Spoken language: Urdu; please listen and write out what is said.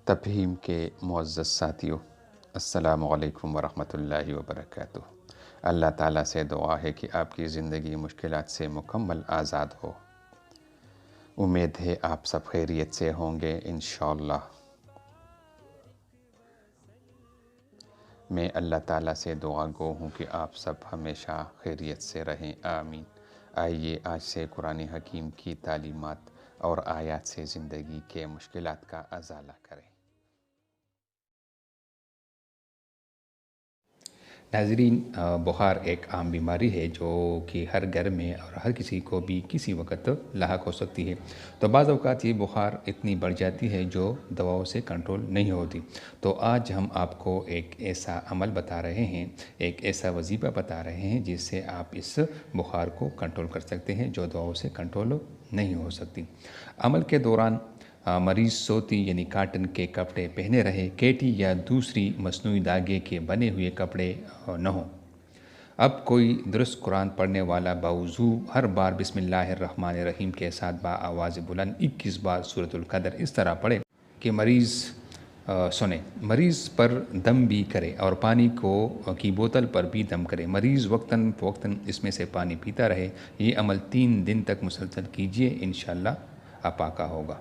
تفہیم کے معزز ساتھیوں، السلام علیکم ورحمۃ اللہ وبرکاتہ۔ اللہ تعالیٰ سے دعا ہے کہ آپ کی زندگی مشکلات سے مکمل آزاد ہو۔ امید ہے آپ سب خیریت سے ہوں گے انشاءاللہ۔ میں اللہ تعالیٰ سے دعا گو ہوں کہ آپ سب ہمیشہ خیریت سے رہیں، آمین۔ آئیے آج سے قرآن حکیم کی تعلیمات اور آیات سے زندگی کے مشکلات کا ازالہ کریں۔ ناظرین، بخار ایک عام بیماری ہے جو کہ ہر گھر میں اور ہر کسی کو بھی کسی وقت لاحق ہو سکتی ہے۔ تو بعض اوقات یہ بخار اتنی بڑھ جاتی ہے جو دواؤں سے کنٹرول نہیں ہوتی۔ تو آج ہم آپ کو ایک ایسا عمل بتا رہے ہیں، ایک ایسا وظیفہ بتا رہے ہیں جس سے آپ اس بخار کو کنٹرول کر سکتے ہیں جو دواؤں سے کنٹرول نہیں ہو سکتی۔ عمل کے دوران مریض سوتی یعنی کاٹن کے کپڑے پہنے رہے، کیٹی یا دوسری مصنوعی دھاگے کے بنے ہوئے کپڑے نہ ہوں۔ اب کوئی درست قرآن پڑھنے والا باوضو ہر بار بسم اللہ الرحمن الرحیم کے ساتھ آواز بلند 21 بار سورۃ القدر اس طرح پڑھے کہ مریض سنے، مریض پر دم بھی کرے اور پانی کی بوتل پر بھی دم کرے، مریض وقتاً فوقتاً اس میں سے پانی پیتا رہے۔ یہ عمل 3 دن تک مسلسل کیجیے، انشاءاللہ آپ پاکا ہوگا۔